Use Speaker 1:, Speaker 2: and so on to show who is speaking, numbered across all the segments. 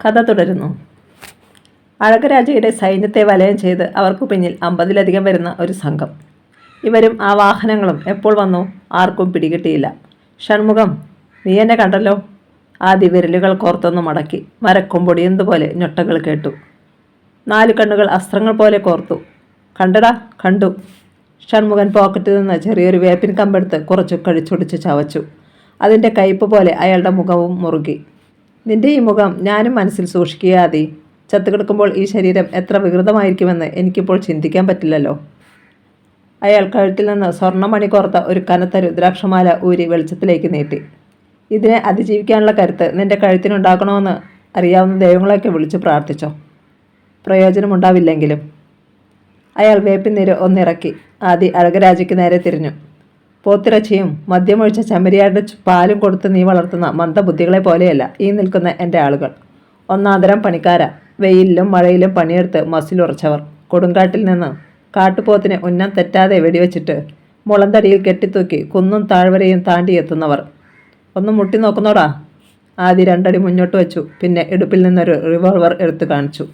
Speaker 1: കഥ തുടരുന്നു. അഴകരാജയുടെ സൈന്യത്തെ വലയം ചെയ്ത് അവർക്ക് പിന്നിൽ 50-ലധികം വരുന്ന ഒരു സംഘം. ഇവരും ആ വാഹനങ്ങളും എപ്പോൾ വന്നു ആർക്കും പിടികിട്ടിയില്ല. ഷൺമുഖം, നീ എന്നെ കണ്ടല്ലോ. ആദ്യ വിരലുകൾ കോർത്തൊന്നു മടക്കി. മരക്കൊമ്പൊടിയതുപോലെ ഞൊട്ടകൾ കേട്ടു. 4 കണ്ണുകൾ അസ്ത്രങ്ങൾ പോലെ കോർത്തു. കണ്ടടാ, കണ്ടു. ഷൺമുഖൻ പോക്കറ്റിൽ നിന്ന് ചെറിയൊരു വേപ്പിൻ കമ്പെടുത്ത് കുറച്ചു കഴിച്ചൊടിച്ച് ചവച്ചു. അതിൻ്റെ കയ്പ് പോലെ അയാളുടെ മുഖവും മുറുകി. നിന്റെ ഈ മുഖം ഞാനും മനസ്സിൽ സൂക്ഷിക്കുക ആദി. ചത്തുകിടക്കുമ്പോൾ ഈ ശരീരം എത്ര വികൃതമായിരിക്കുമെന്ന് എനിക്കിപ്പോൾ ചിന്തിക്കാൻ പറ്റില്ലല്ലോ. അയാൾ കഴുത്തിൽ നിന്ന് സ്വർണ്ണമണി കോർത്ത ഒരു കനത്ത രുദ്രാക്ഷമാല ഊരി വെളിച്ചത്തിലേക്ക് നീട്ടി. ഇതിനെ അതിജീവിക്കാനുള്ള കരുത്ത് നിന്റെ കഴുത്തിനുണ്ടാക്കണമെന്ന് അറിയാവുന്ന ദൈവങ്ങളെയൊക്കെ വിളിച്ച് പ്രാർത്ഥിച്ചോ. പ്രയോജനമുണ്ടാവില്ലെങ്കിലും. അയാൾ വേപ്പിനീര് ഒന്നിറക്കി. ആദി അഴകരാജയ്ക്ക് നേരെ തിരിഞ്ഞു. പോത്തിറച്ചിയും മദ്യമൊഴിച്ച ചെമ്മരിയാരുടെ പാലും കൊടുത്ത് നീ വളർത്തുന്ന മന്ദബുദ്ധികളെ പോലെയല്ല ഈ നിൽക്കുന്ന എൻ്റെ ആളുകൾ. ഒന്നാന്തരം പണിക്കാരാ. വെയിലിലും മഴയിലും പണിയെടുത്ത് മസിലുറച്ചവർ. കൊടുങ്കാട്ടിൽ നിന്ന് കാട്ടുപോത്തിനെ ഉന്നം തെറ്റാതെ വെടിവെച്ചിട്ട് മുളന്തടിയിൽ കെട്ടിത്തൂക്കി കുന്നും താഴ്വരയും താണ്ടി എത്തുന്നവർ. ഒന്ന് മുട്ടി നോക്കുന്നോടാ. ആദ്യം 2 അടി മുന്നോട്ട് വെച്ചു. പിന്നെ ഇടുപ്പിൽ നിന്നൊരു റിവോൾവർ എടുത്തു കാണിച്ചു.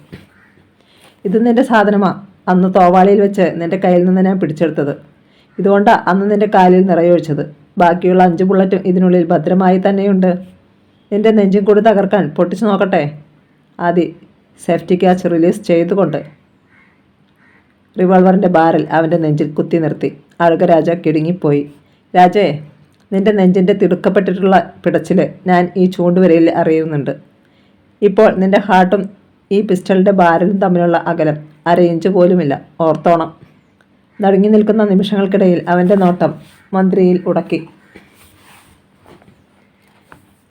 Speaker 1: ഇത് നിന്റെ സാധനമാ. അന്ന് തോവാളിയിൽ വെച്ച് നിന്റെ കയ്യിൽ നിന്ന് ഞാൻ പിടിച്ചെടുത്തത്. ഇതുകൊണ്ടാണ് അന്ന് നിന്റെ കാലിൽ നിറയൊഴിച്ചത്. ബാക്കിയുള്ള 5 ബുള്ളറ്റും ഇതിനുള്ളിൽ ഭദ്രമായി തന്നെയുണ്ട്. നിന്റെ നെഞ്ചും കൂടി തകർക്കാൻ പൊട്ടിച്ചു നോക്കട്ടെ. ആദി സേഫ്റ്റി ക്യാച്ച് റിലീസ് ചെയ്തുകൊണ്ട് റിവോൾവറിൻ്റെ ബാരൽ അവൻ്റെ നെഞ്ചിൽ കുത്തി നിർത്തി. അഴകരാജ കിടുങ്ങിപ്പോയി. രാജേ, നിന്റെ നെഞ്ചിൻ്റെ തിടുക്കപ്പെട്ടിട്ടുള്ള പിടച്ചിൽ ഞാൻ ഈ ചൂണ്ടുവരയിൽ അറിയുന്നുണ്ട്. ഇപ്പോൾ നിന്റെ ഹാർട്ടും ഈ പിസ്റ്റളിൻ്റെ ബാരലും തമ്മിലുള്ള അകലം 1/2 ഇഞ്ച് പോലുമില്ല. ഓർത്തോണം. നടുങ്ങി നിൽക്കുന്ന നിമിഷങ്ങൾക്കിടയിൽ അവൻ്റെ നോട്ടം മന്ത്രിയിൽ ഉടക്കി.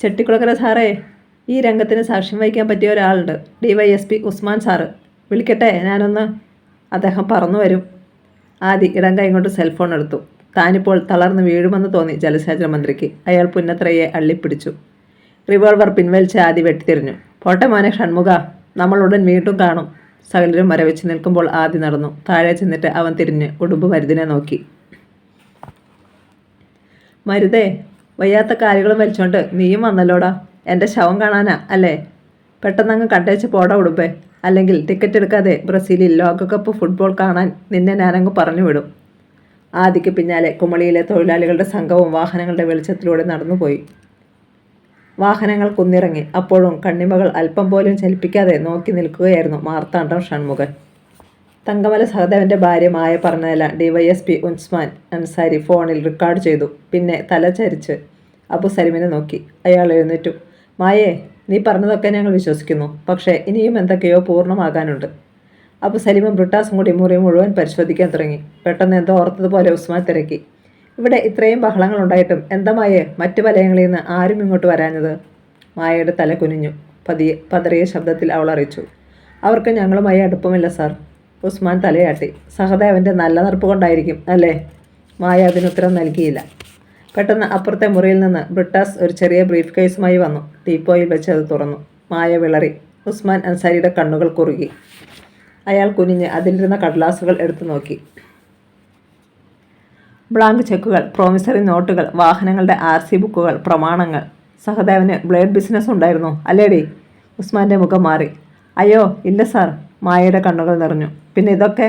Speaker 1: ചെട്ടിക്കുളക്കര സാറേ, ഈ രംഗത്തിന് സാക്ഷ്യം വഹിക്കാൻ പറ്റിയ ഒരാളുണ്ട്. DYSP Usman sir. വിളിക്കട്ടെ ഞാനൊന്ന്? അദ്ദേഹം പറന്നു വരും. ആദി ഇടം കൈ കൊണ്ട് സെൽഫോൺ എടുത്തു. താനിപ്പോൾ തളർന്ന് വീഴുമെന്ന് തോന്നി ജലസേചന മന്ത്രിക്ക്. അയാൾ പുന്നത്രയെ അള്ളിപ്പിടിച്ചു. റിവോൾവർ പിൻവലിച്ച് ആദി വെട്ടിത്തിരിഞ്ഞു. പോട്ടെ മോനെ ഷൺമുഖ, നമ്മൾ ഉടൻ വീണ്ടും കാണും. സകലരും മരവിച്ച് നിൽക്കുമ്പോൾ ആദി നടന്നു. താഴെ ചെന്നിട്ട് അവൻ തിരിഞ്ഞ് ഉടുമ്പ് മരുതിനെ നോക്കി. മരുതേ, വയ്യാത്ത കാലുകളും വലിച്ചോണ്ട് നീയും വന്നല്ലോടാ. എൻ്റെ ശവം കാണാനാ അല്ലേ? പെട്ടെന്നങ്ങ് കണ്ടേച്ച് പോടാ ഉടുമ്പേ. അല്ലെങ്കിൽ ടിക്കറ്റ് എടുക്കാതെ ബ്രസീലിൽ ലോകകപ്പ് ഫുട്ബോൾ കാണാൻ നിന്നെ ഞാനങ്ങ് പറഞ്ഞു വിടും. ആദിക്ക് പിന്നാലെ കുമളിയിലെ തൊഴിലാളികളുടെ സംഘവും വാഹനങ്ങളുടെ വെളിച്ചത്തിലൂടെ നടന്നുപോയി. വാഹനങ്ങൾ കുന്നിറങ്ങി. അപ്പോഴും കണ്ണിമകൾ അല്പം പോലും ചലിപ്പിക്കാതെ നോക്കി നിൽക്കുകയായിരുന്നു മാർത്താണ്ഡം ഷൺമുഖൻ. തങ്കമല സഹദേവൻ്റെ ഭാര്യ മായ പറഞ്ഞതെല്ലാം DYSP ഉസ്മാൻ അൻസാരി ഫോണിൽ റെക്കോർഡ് ചെയ്തു. പിന്നെ തല ചരിച്ച് അബു സലിമിനെ നോക്കി. അയാൾ എഴുന്നേറ്റു. മായേ, നീ പറഞ്ഞതൊക്കെ ഞങ്ങൾ വിശ്വസിക്കുന്നു. പക്ഷേ ഇനിയും എന്തൊക്കെയോ പൂർണ്ണമാകാനുണ്ട്. അബു സലിമും ബ്രിട്ടാസും കൂടി മുറി മുഴുവൻ പരിശോധിക്കാൻ തുടങ്ങി. പെട്ടെന്ന് എന്തോ ഓർത്തതുപോലെ ഉസ്മാൻ തിരക്കി. ഇവിടെ ഇത്രയും ബഹളങ്ങളുണ്ടായിട്ടും എന്താ മായേ മറ്റു വലയങ്ങളിൽ നിന്ന് ആരും ഇങ്ങോട്ട് വരാഞ്ഞത്? മായയുടെ തല കുനിഞ്ഞു. പതറിയ ശബ്ദത്തിൽ അവൾ അറിയിച്ചു. അവർക്ക് ഞങ്ങളുമായി അടുപ്പമില്ല സാർ. ഉസ്മാൻ തലയാട്ടി. സഹദേവൻ്റെ നല്ല നടപ്പ് കൊണ്ടായിരിക്കും അല്ലേ? മായ അതിനുത്തരം നൽകിയില്ല. പെട്ടെന്ന് അപ്പുറത്തെ മുറിയിൽ നിന്ന് ബ്രിട്ടാസ് ഒരു ചെറിയ ബ്രീഫ് കേസുമായി വന്നു. ടീപ്പോയിൽ വെച്ച് അത് തുറന്നു. മായ വിളറി. ഉസ്മാൻ അൻസാരിയുടെ കണ്ണുകൾ കുറുകി. അയാൾ കുനിഞ്ഞ് അതിലിരുന്ന കടലാസുകൾ എടുത്തു നോക്കി. ബ്ലാങ്ക് ചെക്കുകൾ, പ്രോമിസറി നോട്ടുകൾ, വാഹനങ്ങളുടെ RC ബുക്കുകൾ, പ്രമാണങ്ങൾ. സഹദേവന് ബ്ലേഡ് ബിസിനസ് ഉണ്ടായിരുന്നു അല്ലേടി? ഉസ്മാൻ്റെ മുഖം മാറി. അയ്യോ ഇല്ല സാർ. മായയുടെ കണ്ണുകൾ നിറഞ്ഞു. പിന്നെ ഇതൊക്കെ?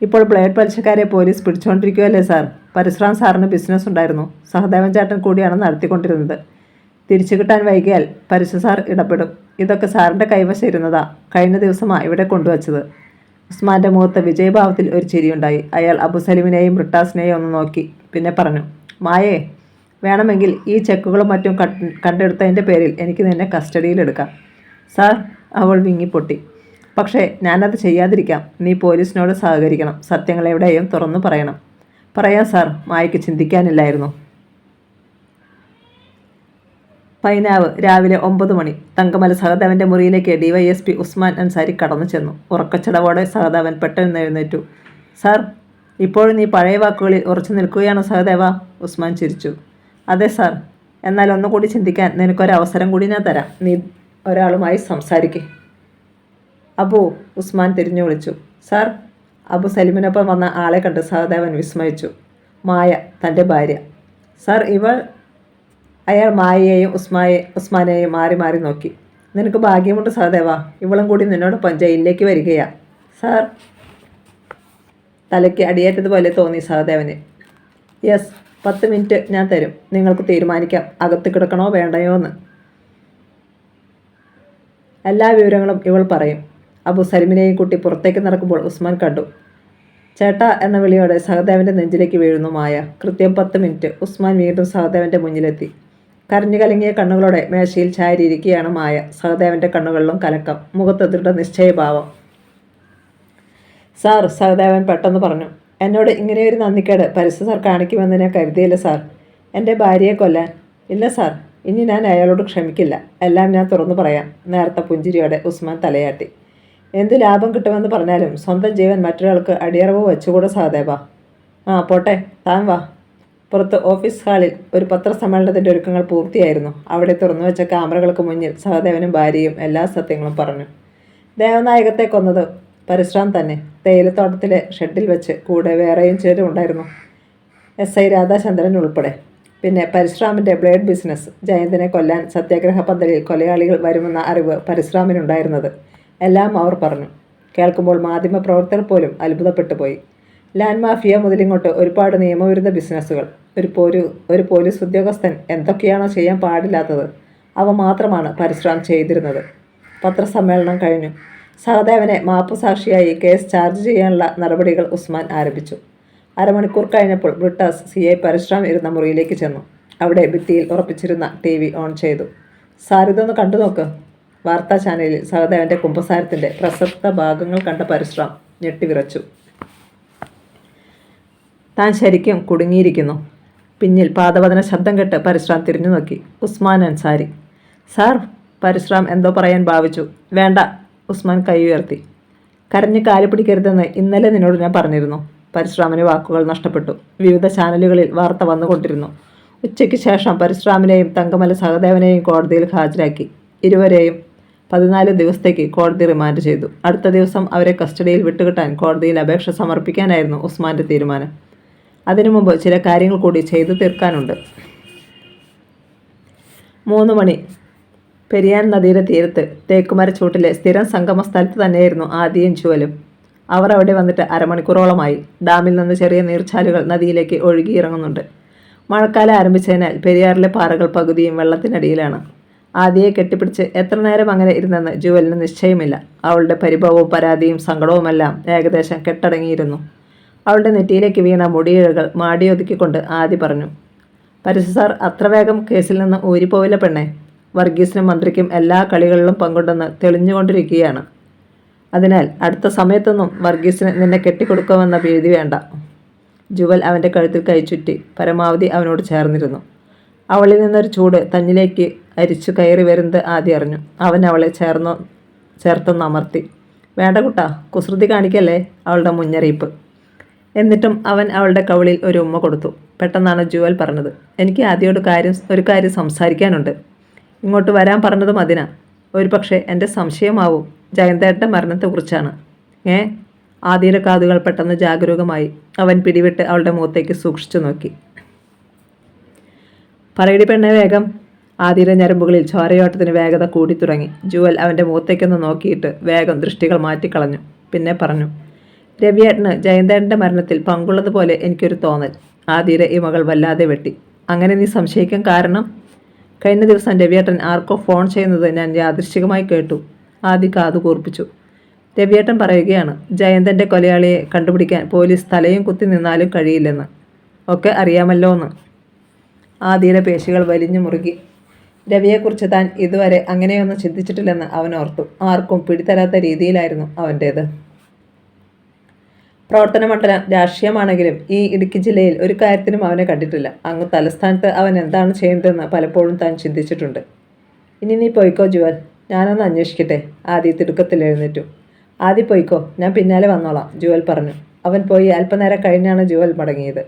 Speaker 1: ഇപ്പോൾ ബ്ലേഡ് പലിശക്കാരെ പോലീസ് പിടിച്ചുകൊണ്ടിരിക്കുകയല്ലേ സാർ? പരശുറാം സാറിന് ബിസിനസ് ഉണ്ടായിരുന്നു. സഹദേവൻ ചേട്ടൻ കൂടിയാണ് നടത്തിക്കൊണ്ടിരുന്നത്. തിരിച്ചു കിട്ടാൻ വൈകിയാൽ പരശു സാർ ഇടപെടും. ഇതൊക്കെ സാറിൻ്റെ കൈവശം ഇരുന്നതാ. കഴിഞ്ഞ ദിവസമാണ് ഇവിടെ കൊണ്ടുവച്ചത്. ഉസ്മാൻ്റെ മുഖത്ത് വിജയഭാവത്തിൽ ഒരു ചിരിയുണ്ടായി. അയാൾ അബു സലിമിനെയും ബ്രിട്ടാസിനെയും ഒന്ന് നോക്കി. പിന്നെ പറഞ്ഞു. മായേ, വേണമെങ്കിൽ ഈ ചെക്കുകളും മറ്റും കണ്ടെടുത്തതിൻ്റെ പേരിൽ എനിക്ക് നിന്നെ കസ്റ്റഡിയിലെടുക്കാം. സാർ, അവൾ വിങ്ങിപ്പൊട്ടി. പക്ഷേ ഞാനത് ചെയ്യാതിരിക്കാം. നീ പോലീസിനോട് സഹകരിക്കണം. സത്യങ്ങൾ എവിടെയും തുറന്നു പറയണം. പറയാം സാർ. മായയ്ക്ക് ചിന്തിക്കാനില്ലായിരുന്നു. പൈനാവ് രാവിലെ 9 മണി. തങ്കമല സഹദേവൻ്റെ മുറിയിലേക്ക് DYSP ഉസ്മാൻ അൻസാരി കടന്നു ചെന്നു. ഉറക്കച്ചടവോടെ സഹദേവൻ പെട്ടെന്ന് എഴുന്നേറ്റു. സാർ, ഇപ്പോഴും നീ പഴയ വാക്കുകളിൽ ഉറച്ചു നിൽക്കുകയാണോ സഹദേവ? ഉസ്മാൻ ചിരിച്ചു. അതെ സാർ. എന്നാൽ ഒന്നുകൂടി ചിന്തിക്കാൻ നിനക്കൊരവസരം കൂടി ഞാൻ തരാം. നീ ഒരാളുമായി സംസാരിക്കേ. അബു, ഉസ്മാൻ തിരിഞ്ഞു വിളിച്ചു. സാർ. അബു സലിമിനൊപ്പം വന്ന ആളെ കണ്ട് സഹദേവൻ വിസ്മയിച്ചു. മായ, തൻ്റെ ഭാര്യ. സാർ, ഇവൾ? അയാൾ മായയെയും ഉസ്മാനെയും മാറി മാറി നോക്കി. നിനക്ക് ഭാഗ്യമുണ്ട് സഹദേവാ, ഇവളും കൂടി നിന്നോടൊപ്പം ജയിലിലേക്ക് വരികയാ. സാർ. തലയ്ക്ക് അടിയേറ്റതുപോലെ തോന്നി സഹദേവന്. യെസ്, 10 മിനിറ്റ് ഞാൻ തരും. നിങ്ങൾക്ക് തീരുമാനിക്കാം അകത്ത് കിടക്കണോ വേണ്ടയോ എന്ന്. എല്ലാ വിവരങ്ങളും ഇവൾ പറയും. അബു സലിമിനെയും കുട്ടി പുറത്തേക്ക് നടക്കുമ്പോൾ ഉസ്മാൻ കണ്ടു. ചേട്ടാ എന്ന വിളിയോടെ സഹദേവൻ്റെ നെഞ്ചിലേക്ക് വീഴുന്നു മായ. കൃത്യം 10 മിനിറ്റ്. ഉസ്മാൻ വീണ്ടും സഹദേവൻ്റെ മുന്നിലെത്തി. കരഞ്ഞു കലങ്ങിയ കണ്ണുകളോടെ മേശയിൽ ചാരിയിരിക്കുകയാണ് മായ. സഹദേവൻ്റെ കണ്ണുകളിലും കലക്കം, മുഖത്ത് ദൃഢനിശ്ചയഭാവം. സാർ, സഹദേവൻ പെട്ടെന്ന് പറഞ്ഞു. എന്നോട് ഇങ്ങനെയൊരു നന്ദിക്കേട് പരിസ്ഥിതി സാർ കാണിക്കുമെന്ന് ഞാൻ കരുതിയില്ല സാർ. എൻ്റെ ഭാര്യയെ കൊല്ലാൻ. ഇല്ല സാർ, ഇനി ഞാൻ അയാളോട് ക്ഷമിക്കില്ല. എല്ലാം ഞാൻ തുറന്നു പറയാം. നേർത്ത പുഞ്ചിരിയോടെ ഉസ്മാൻ തലയാട്ടി. എന്ത് ലാഭം കിട്ടുമെന്ന് പറഞ്ഞാലും സ്വന്തം ജീവൻ മറ്റൊരാൾക്ക് അടിയറവ് വെച്ചുകൂടെ സഹദേവ. പോട്ടെ, താൻ വാ. പുറത്ത് ഓഫീസ് ഹാളിൽ ഒരു പത്രസമ്മേളനത്തിൻ്റെ ഒരുക്കങ്ങൾ പൂർത്തിയായിരുന്നു. അവിടെ തുറന്നു വെച്ച ക്യാമറകൾക്ക് മുന്നിൽ സഹദേവനും ഭാര്യയും എല്ലാ സത്യങ്ങളും പറഞ്ഞു. ദേവനായകത്തെ കൊന്നത് പരശുറാം തന്നെ. തേയിലത്തോട്ടത്തിലെ ഷെഡിൽ വെച്ച് കൂടെ വേറെയും ചിലരും ഉണ്ടായിരുന്നു. SI രാധാചന്ദ്രൻ ഉൾപ്പെടെ. പിന്നെ പരശുറാമിൻ്റെ ബ്ലേഡ് ബിസിനസ്. ജയന്തിനെ കൊല്ലാൻ സത്യാഗ്രഹ പന്തലിൽ കൊലയാളികൾ വരുമെന്ന അറിവ് പരശുറാമിനുണ്ടായിരുന്നത്. എല്ലാം അവർ പറഞ്ഞു. കേൾക്കുമ്പോൾ മാധ്യമപ്രവർത്തകർ പോലും അത്ഭുതപ്പെട്ടു പോയി. ലാൻഡ് മാഫിയ മുതലിങ്ങോട്ട് ഒരുപാട് നിയമവിരുദ്ധ ബിസിനസ്സുകൾ. ഒരു പോലീസ് ഉദ്യോഗസ്ഥൻ എന്തൊക്കെയാണോ ചെയ്യാൻ പാടില്ലാത്തത് അവ മാത്രമാണ് പരശുറാം ചെയ്തിരുന്നത്. പത്രസമ്മേളനം കഴിഞ്ഞു. സഹദേവനെ മാപ്പുസാക്ഷിയായി കേസ് ചാർജ് ചെയ്യാനുള്ള നടപടികൾ ഉസ്മാൻ ആരംഭിച്ചു. അരമണിക്കൂർ കഴിഞ്ഞപ്പോൾ ബ്രിട്ടാസ് CI പരശുറാം ഇരുന്ന മുറിയിലേക്ക് ചെന്നു. അവിടെ ഭിത്തിയിൽ ഉറപ്പിച്ചിരുന്ന TV ഓൺ ചെയ്തു. സാർ, ഇതൊന്ന് കണ്ടു നോക്ക്. വാർത്താ ചാനലിൽ സഹദേവൻ്റെ കുമ്പസാരത്തിൻ്റെ പ്രസക്ത ഭാഗങ്ങൾ കണ്ട പരശുറാം ഞെട്ടിവിറച്ചു. താൻ ശരിക്കും കുടുങ്ങിയിരിക്കുന്നു. പിന്നിൽ പാദവദന ശബ്ദം കേട്ട് പരശുറാം തിരിഞ്ഞു നോക്കി. ഉസ്മാൻ അൻസാരി. സാർ. പരശുറാം എന്തോ പറയാൻ ഭാവിച്ചു. വേണ്ട. ഉസ്മാൻ കൈ ഉയർത്തി. കരഞ്ഞ് കാല് പിടിക്കരുതെന്ന് ഇന്നലെ നിന്നോട് ഞാൻ പറഞ്ഞിരുന്നു. പരശുറാമിന് വാക്കുകൾ നഷ്ടപ്പെട്ടു. വിവിധ ചാനലുകളിൽ വാർത്ത വന്നുകൊണ്ടിരുന്നു. ഉച്ചയ്ക്ക് ശേഷം പരശുറാമിനെയും തങ്കമല സഹദേവനെയും കോടതിയിൽ ഹാജരാക്കി. ഇരുവരെയും 14 ദിവസത്തേക്ക് കോടതി റിമാൻഡ് ചെയ്തു. അടുത്ത ദിവസം അവരെ കസ്റ്റഡിയിൽ വിട്ടുകിട്ടാൻ കോടതിയിൽ അപേക്ഷ സമർപ്പിക്കാനായിരുന്നു ഉസ്മാൻ്റെ തീരുമാനം. അതിനു മുമ്പ് ചില കാര്യങ്ങൾ കൂടി ചെയ്തു തീർക്കാനുണ്ട്. 3 മണി. പെരിയാൻ നദിയുടെ തീരത്ത് തേക്കുമരച്ചൂട്ടിലെ സ്ഥിരം സംഗമ സ്ഥലത്ത് തന്നെയായിരുന്നു ആദിയും ജുവലും. അവർ അവിടെ വന്നിട്ട് അരമണിക്കൂറോളമായി. ഡാമിൽ നിന്ന് ചെറിയ നീർച്ചാലുകൾ നദിയിലേക്ക് ഒഴുകിയിറങ്ങുന്നുണ്ട്. മഴക്കാലം ആരംഭിച്ചതിനാൽ പെരിയാറിലെ പാറകൾ പകുതിയും വെള്ളത്തിനടിയിലാണ്. ആദിയെ കെട്ടിപ്പിടിച്ച് എത്ര നേരം അങ്ങനെ ഇരുന്നെന്ന് ജുവലിന് നിശ്ചയമില്ല. അവളുടെ പരിഭവവും പരാതിയും സങ്കടവുമെല്ലാം ഏകദേശം കെട്ടടങ്ങിയിരുന്നു. അവളുടെ നെറ്റിയിലേക്ക് വീണ മുടിയിഴകൾ മാടിയൊതുക്കിക്കൊണ്ട് ആദി പറഞ്ഞു. പരശു സാർ, അത്ര വേഗം കേസിൽ നിന്ന് ഊരിപ്പോവില്ല പെണ്ണെ. വർഗീസിനും മന്ത്രിക്കും എല്ലാ കളികളിലും പങ്കുണ്ടെന്ന് തെളിഞ്ഞുകൊണ്ടിരിക്കുകയാണ്. അതിനാൽ അടുത്ത സമയത്തൊന്നും വർഗീസിന് നിന്നെ കെട്ടിക്കൊടുക്കുമെന്ന ഭീതി വേണ്ട. ജുവൽ അവൻ്റെ കഴുത്തിൽ കൈചുറ്റി പരമാവധി അവനോട് ചേർന്നിരുന്നു. അവളിൽ നിന്നൊരു ചൂട് തന്നിലേക്ക് അരിച്ചു കയറി വരുന്നത് ആദ്യം അറിഞ്ഞു. അവൻ അവളെ ചേർത്തൊന്ന് അമർത്തി. വേണ്ട കുട്ടാ, കുസൃതി കാണിക്കല്ലേ, അവളുടെ മുന്നറിയിപ്പ്. എന്നിട്ടും അവൻ അവളുടെ കവിളിൽ ഒരു ഉമ്മ കൊടുത്തു. പെട്ടെന്നാണ് ജുവൽ പറഞ്ഞത്. എനിക്ക് ആദ്യയോട് ഒരു കാര്യം സംസാരിക്കാനുണ്ട്. ഇങ്ങോട്ട് വരാൻ പറഞ്ഞതും അതിനാ. ഒരു പക്ഷേ എൻ്റെ സംശയമാവും. ജയന്തേട്ടൻ്റെ മരണത്തെക്കുറിച്ചാണ്. ആദിയുടെ കാതുകൾ പെട്ടെന്ന് ജാഗരൂകമായി. അവൻ പിടിവിട്ട് അവളുടെ മുഖത്തേക്ക് സൂക്ഷിച്ചു നോക്കി. പറയടി പെണ്ണെ വേഗം. ആദിയുടെ ഞരമ്പുകളിൽ ചോരയോട്ടത്തിന് വേഗത കൂടി തുടങ്ങി. ജുവൽ അവൻ്റെ മുഖത്തേക്കൊന്ന് നോക്കിയിട്ട് വേഗം ദൃഷ്ടികൾ മാറ്റിക്കളഞ്ഞു. പിന്നെ പറഞ്ഞു. രവിയേട്ടന് ജയന്തേട്ടൻ്റെ മരണത്തിൽ പങ്കുള്ളതുപോലെ എനിക്കൊരു തോന്നൽ. ആദിയുടെ ഇമകൾ വല്ലാതെ വെട്ടി. അങ്ങനെ നീ സംശയിക്കാൻ കാരണം? കഴിഞ്ഞ ദിവസം രവിയേട്ടൻ ആർക്കോ ഫോൺ ചെയ്യുന്നത് ഞാൻ യാദൃശ്ചികമായി കേട്ടു. ആദി കാതു കൂർപ്പിച്ചു. രവിയേട്ടൻ പറയുകയാണ് ജയന്തൻ്റെ കൊലയാളിയെ കണ്ടുപിടിക്കാൻ പോലീസ് തലയും കുത്തി നിന്നാലും കഴിയില്ലെന്ന്. ഒക്കെ അറിയാമല്ലോ എന്ന്. ആദിയുടെ പേശികൾ വലിഞ്ഞു മുറുകി. രവിയെക്കുറിച്ച് താൻ ഇതുവരെ അങ്ങനെയൊന്നും ചിന്തിച്ചിട്ടില്ലെന്ന് അവൻ ഓർത്തു. ആർക്കും പിടിതരാത്ത രീതിയിലായിരുന്നു അവൻ്റേത്. പ്രവർത്തന മണ്ഡലം രാഷ്ട്രീയമാണെങ്കിലും ഈ ഇടുക്കി ജില്ലയിൽ ഒരു കാര്യത്തിനും അവനെ കണ്ടിട്ടില്ല. അങ്ങ് തലസ്ഥാനത്ത് അവൻ എന്താണ് ചെയ്യുന്നതെന്ന് പലപ്പോഴും താൻ ചിന്തിച്ചിട്ടുണ്ട്. ഇനി നീ പോയിക്കോ ജുവൽ, ഞാനൊന്ന് അന്വേഷിക്കട്ടെ. ആദി തിടുക്കത്തിൽ എഴുന്നേറ്റു. ആദി പോയിക്കോ, ഞാൻ പിന്നാലെ വന്നോളാം, ജുവൽ പറഞ്ഞു. അവൻ പോയി അല്പനേരം കഴിഞ്ഞാണ് ജുവൽ മടങ്ങിയത്.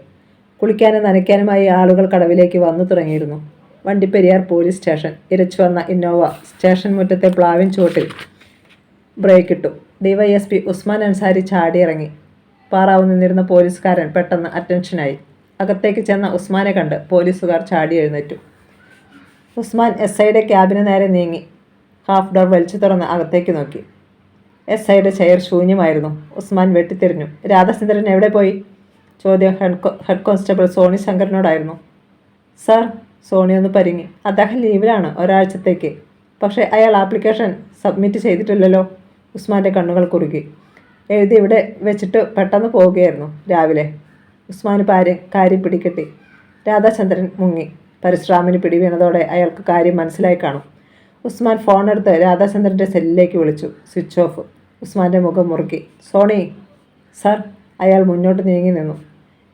Speaker 1: കുളിക്കാനും നനയ്ക്കാനുമായി ആളുകൾ കടവിലേക്ക് വന്നു തുടങ്ങിയിരുന്നു. Vandiperiyar police station. ഇരച്ചു വന്ന ഇന്നോവ സ്റ്റേഷൻ മുറ്റത്തെ പ്ലാവിൻ ചുവട്ടിൽ ബ്രേക്കിട്ടു. DYSP ഉസ്മാൻ അൻസാരി ചാടിയിറങ്ങി. പാറാവ് നിന്നിരുന്ന പോലീസുകാരൻ പെട്ടെന്ന് അറ്റൻഷനായി. അകത്തേക്ക് ചെന്ന ഉസ്മാനെ കണ്ട് പോലീസുകാർ ചാടി എഴുന്നേറ്റു. ഉസ്മാൻ SIയുടെ ക്യാബിന് നേരെ നീങ്ങി. ഹാഫ് ഡോർ വലിച്ചു തുറന്ന് അകത്തേക്ക് നോക്കി. എസ് ഐയുടെ ചെയർ ശൂന്യമായിരുന്നു. ഉസ്മാൻ വെട്ടിത്തിരിഞ്ഞു. രാധാചന്ദ്രൻ എവിടെ പോയി? ചോദ്യം ഹെഡ് കോൺസ്റ്റബിൾ സോണി ശങ്കറിനോടായിരുന്നു. സാർ, സോണി ഒന്ന് പരിങ്ങി. അദ്ദേഹം ലീവിലാണ് ഒരാഴ്ചത്തേക്ക്. പക്ഷേ അയാൾ ആപ്ലിക്കേഷൻ സബ്മിറ്റ് ചെയ്തിട്ടില്ലല്ലോ. ഉസ്മാൻ്റെ കണ്ണുകൾ കുറുകി. എഴുതി ഇവിടെ വെച്ചിട്ട് പെട്ടെന്ന് പോവുകയായിരുന്നു രാവിലെ. ഉസ്മാന് കാര്യം പിടികിട്ടി. രാധാചന്ദ്രൻ മുങ്ങി. പരശുറാമിന് പിടിവീണതോടെ അയാൾക്ക് കാര്യം മനസ്സിലായി കാണും. ഉസ്മാൻ ഫോണെടുത്ത് രാധാചന്ദ്രൻ്റെ സെല്ലിലേക്ക് വിളിച്ചു. Switch off. ഉസ്മാൻ്റെ മുഖം മുറുക്കി. സോണി. സാർ. അയാൾ മുന്നോട്ട് നീങ്ങി നിന്നു.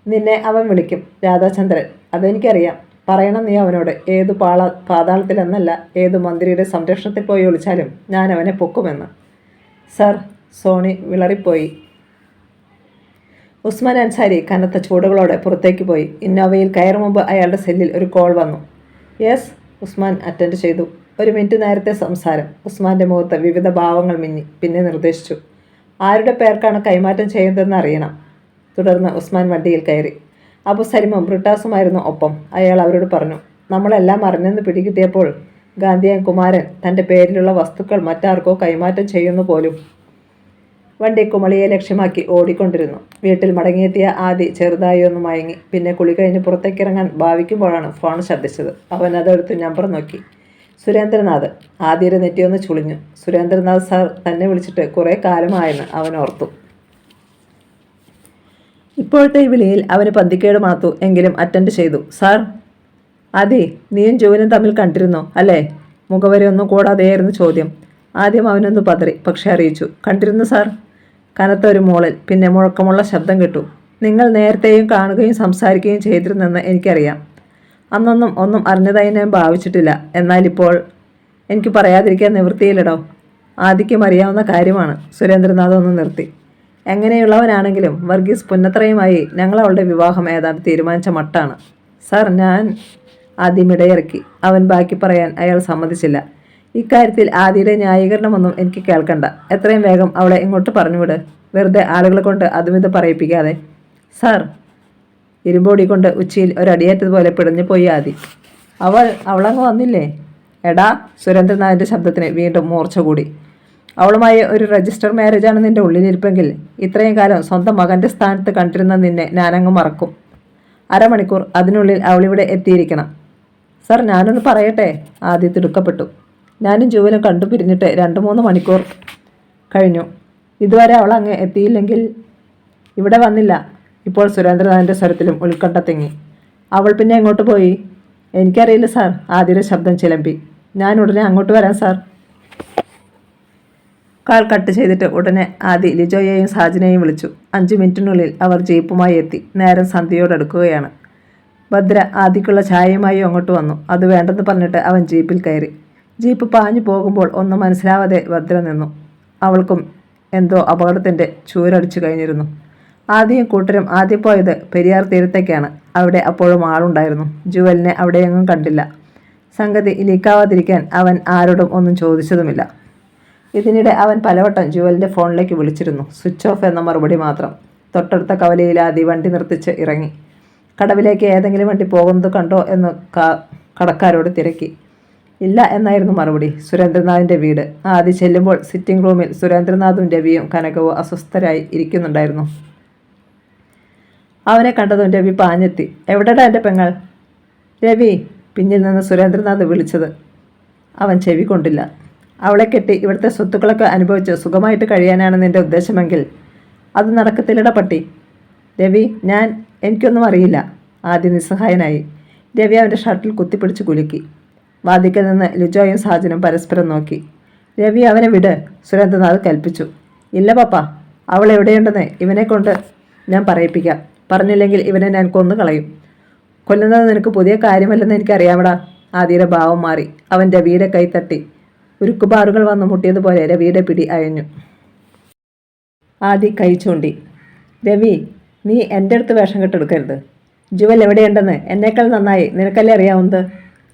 Speaker 1: നിന്നെ അവൻ വിളിക്കും, രാധാചന്ദ്രൻ. അതെനിക്കറിയാം. പറയണം നീ അവനോട്. ഏതു പാതാളത്തിലെന്നല്ല, ഏതു മന്ത്രിയുടെ സംരക്ഷണത്തിൽ പോയി ഒളിച്ചാലും ഞാൻ അവനെ പൊക്കുമെന്ന്. സാർ. സോണി വിളറിപ്പോയി. ഉസ്മാൻ അൻസാരി കനത്ത ചൂടുകളോടെ പുറത്തേക്ക് പോയി. ഇന്നോവയിൽ കയറും മുമ്പ് അയാളുടെ സെല്ലിൽ ഒരു കോൾ വന്നു. യെസ്. ഉസ്മാൻ അറ്റൻഡ് ചെയ്തു. 1 മിനിറ്റ് നേരത്തെ സംസാരം. ഉസ്മാൻ്റെ മുഖത്ത് വിവിധ ഭാവങ്ങൾ മിന്നി. പിന്നെ നിർദ്ദേശിച്ചു, ആരുടെ പേർക്കാണ് കൈമാറ്റം ചെയ്യുന്നതെന്ന് അറിയണം. തുടർന്ന് ഉസ്മാൻ വണ്ടിയിൽ കയറി. അബു സലിമും ബ്രിട്ടാസുമായിരുന്നു ഒപ്പം. അയാൾ അവരോട് പറഞ്ഞു, നമ്മളെല്ലാം അറിഞ്ഞെന്ന് പിടികിട്ടിയപ്പോൾ ഗാന്ധിയൻ കുമാരൻ തൻ്റെ പേരിലുള്ള വസ്തുക്കൾ മറ്റാർക്കോ കൈമാറ്റം ചെയ്യുന്നു പോലും. വണ്ടി കുമളിയെ ലക്ഷ്യമാക്കി ഓടിക്കൊണ്ടിരുന്നു. വീട്ടിൽ മടങ്ങിയെത്തിയ ആദി ചെറുതായി ഒന്ന് മയങ്ങി. പിന്നെ കുളി കഴിഞ്ഞ് പുറത്തേക്കിറങ്ങാൻ ഭാവിക്കുമ്പോഴാണ് ഫോൺ ശബ്ദിച്ചത്. അവൻ അതെടുത്ത് നമ്പർ നോക്കി. സുരേന്ദ്രനാഥ്. ആദിയുടെ നെറ്റിയൊന്ന് ചുളിഞ്ഞു. സുരേന്ദ്രനാഥ് സാർ തന്നെ വിളിച്ചിട്ട് കുറേ കാലമായെന്ന് അവൻ ഓർത്തു. ഇപ്പോഴത്തെ ഈ വിളിയിൽ അവന് പന്തിക്കേട് മണത്തു. എങ്കിലും അറ്റൻഡ് ചെയ്തു. സാർ. ആദി, നീയും ജോവനും തമ്മിൽ കണ്ടിരുന്നോ? അല്ലേ? മുഖവരെയൊന്നും കൂടാതെയായിരുന്നു ചോദ്യം. ആദ്യം അവനൊന്ന് പതറി, പക്ഷെ അറിയിച്ചു. കണ്ടിരുന്നു സാർ. കനത്ത ഒരു മൂളൽ, പിന്നെ മുഴക്കമുള്ള ശബ്ദം കേട്ടു. നിങ്ങൾ നേരത്തെയും കാണുകയും സംസാരിക്കുകയും ചെയ്തിരുന്നെന്ന് എനിക്കറിയാം. അന്നൊന്നും ഒന്നും അറിഞ്ഞതായി ഞാൻ ഭാവിച്ചിട്ടില്ല. എന്നാൽ ഇപ്പോൾ എനിക്ക് പറയാതിരിക്കാൻ നിവൃത്തിയില്ലടോ. ആദിക്കും അറിയാവുന്ന കാര്യമാണ്. സുരേന്ദ്രനാഥ് ഒന്ന് നിർത്തി. എങ്ങനെയുള്ളവനാണെങ്കിലും വർഗീസ് പുന്നത്രയുമായി ഞങ്ങളവളുടെ വിവാഹം ഏതാണ്ട് തീരുമാനിച്ച മട്ടാണ്. സാർ, ഞാൻ ആദ്യം ഇടയിറക്കി. അവൻ ബാക്കി പറയാൻ അയാൾ സമ്മതിച്ചില്ല. ഇക്കാര്യത്തിൽ ആദിയുടെ ന്യായീകരണമൊന്നും എനിക്ക് കേൾക്കണ്ട. എത്രയും വേഗം അവളെ ഇങ്ങോട്ട് പറഞ്ഞുവിട്. വെറുതെ ആളുകളെ കൊണ്ട് അതുമിത് പറയിപ്പിക്കാതെ. സാർ. ഇരുമ്പോടി കൊണ്ട് ഉച്ചിയിൽ ഒരടിയേറ്റതുപോലെ പിടഞ്ഞു പോയി ആദി. അവളങ്ങ് വന്നില്ലേ? എടാ. സുരേന്ദ്രനാഥിൻ്റെ ശബ്ദത്തിന് വീണ്ടും മൂർച്ച കൂടി. അവളുമായി ഒരു രജിസ്റ്റർ മാരേജാണ് നിന്റെ ഉള്ളിലിരിപ്പെങ്കിൽ ഇത്രയും കാലം സ്വന്തം മകൻ്റെ സ്ഥാനത്ത് കണ്ടിരുന്ന നിന്നെ ഞാനങ്ങ് മറക്കും. അരമണിക്കൂർ അതിനുള്ളിൽ അവളിവിടെ എത്തിയിരിക്കണം. സാർ, ഞാനൊന്ന് പറയട്ടെ. ആദി തിടുക്കപ്പെട്ടു. ഞാനും ജുവലും കണ്ടു പിരിഞ്ഞിട്ട് 2-3 മണിക്കൂർ കഴിഞ്ഞു. ഇതുവരെ അവൾ അങ്ങ് എത്തിയില്ലെങ്കിൽ ഇവിടെ വന്നില്ല. ഇപ്പോൾ സുരേന്ദ്രനാഥിൻ്റെ സ്വരത്തിലും ഉത്കണ്ഠ തിങ്ങി. അവൾ പിന്നെ എങ്ങോട്ട് പോയി? എനിക്കറിയില്ല സാർ. ആദിയുടെ ശബ്ദം ചിലമ്പി. ഞാൻ ഉടനെ അങ്ങോട്ട് വരാം സാർ. കാൽ കട്ട് ചെയ്തിട്ട് ഉടനെ ആദി ലിജോയെയും സാജിനെയും വിളിച്ചു. 5 മിനിറ്റിനുള്ളിൽ അവർ ജീപ്പുമായി എത്തി. നേരം സന്ധ്യയോടടുക്കുകയാണ്. ഭദ്ര ആദിക്കുള്ള ചായയുമായി അങ്ങോട്ട് വന്നു. അത് വേണ്ടെന്ന് പറഞ്ഞിട്ട് അവൻ ജീപ്പിൽ കയറി. ജീപ്പ് പാഞ്ഞു പോകുമ്പോൾ ഒന്നും മനസ്സിലാവാതെ ഭദ്ര നിന്നു. അവൾക്കും എന്തോ അപകടത്തിൻ്റെ ചൂരടിച്ചു കഴിഞ്ഞിരുന്നു. ആദ്യം കൂട്ടരും ആദ്യം പോയത് പെരിയാർ തീരത്തേക്കാണ്. അവിടെ അപ്പോഴും ആളുണ്ടായിരുന്നു. ജുവലിനെ അവിടെയെങ്ങും കണ്ടില്ല. സംഗതി ലീക്കാവാതിരിക്കാൻ അവൻ ആരോടും ഒന്നും ചോദിച്ചതുമില്ല. ഇതിനിടെ അവൻ പലവട്ടം ജുവലിൻ്റെ ഫോണിലേക്ക് വിളിച്ചിരുന്നു. സ്വിച്ച് ഓഫ് എന്ന മറുപടി മാത്രം. തൊട്ടടുത്ത കവലയിൽ ആദി വണ്ടി നിർത്തിച്ച് ഇറങ്ങി. കടവിലേക്ക് ഏതെങ്കിലും വണ്ടി പോകുന്നത് കണ്ടോ എന്ന് കടക്കാരോട് തിരക്കി. ഇല്ല എന്നായിരുന്നു മറുപടി. സുരേന്ദ്രനാഥിൻ്റെ വീട്. ആദി ചെല്ലുമ്പോൾ സിറ്റിംഗ് റൂമിൽ സുരേന്ദ്രനാഥും രവിയും കനകവും അസ്വസ്ഥരായി ഇരിക്കുന്നുണ്ടായിരുന്നു. അവനെ കണ്ടതും രവി പാഞ്ഞെത്തി. എവിടെടാ എൻ്റെ പെങ്ങൾ? രവി. പിന്നിൽ നിന്ന് സുരേന്ദ്രനാഥ് വിളിച്ചത് അവൻ ചെവി കൊണ്ടില്ല. അവളെ കെട്ടി ഇവിടുത്തെ സ്വത്തുക്കളൊക്കെ അനുഭവിച്ച് സുഖമായിട്ട് കഴിയാനാണ് നിൻ്റെ ഉദ്ദേശമെങ്കിൽ അത് നടക്കത്തില്ലട പട്ടി. രവി, എനിക്കൊന്നും അറിയില്ല. ആദ്യം നിസ്സഹായനായി. രവി അവൻ്റെ ഷർട്ടിൽ കുത്തിപ്പിടിച്ച് കുലുക്കി. വാതിക്കൽ നിന്ന് ലിജോയും സാജനും പരസ്പരം നോക്കി. രവി, അവനെ വിട്, സുരേന്ദ്രനാഥ് കൽപ്പിച്ചു. ഇല്ല പപ്പ, അവൾ എവിടെയുണ്ടെന്ന് ഇവനെ കൊണ്ട് ഞാൻ പറയിപ്പിക്കാം. പറഞ്ഞില്ലെങ്കിൽ ഇവനെ ഞാൻ കൊന്നു കളയും. കൊല്ലുന്നത് നിനക്ക് പുതിയ കാര്യമല്ലെന്ന് എനിക്കറിയാമടാ. ആദിയുടെ ഭാവം മാറി. അവൻ രവിയുടെ കൈ തട്ടി. ഉരുക്കുപാറുകൾ വന്നു മുട്ടിയതുപോലെ രവിയുടെ പിടി അയഞ്ഞു. ആദി കൈ ചൂണ്ടി. രവി, നീ എൻ്റെ അടുത്ത് വേഷം കെട്ടെടുക്കരുത്. ജുവൽ എവിടെയുണ്ടെന്ന് എന്നേക്കാൾ നന്നായി നിനക്കല്ലേ അറിയാവുന്നത്?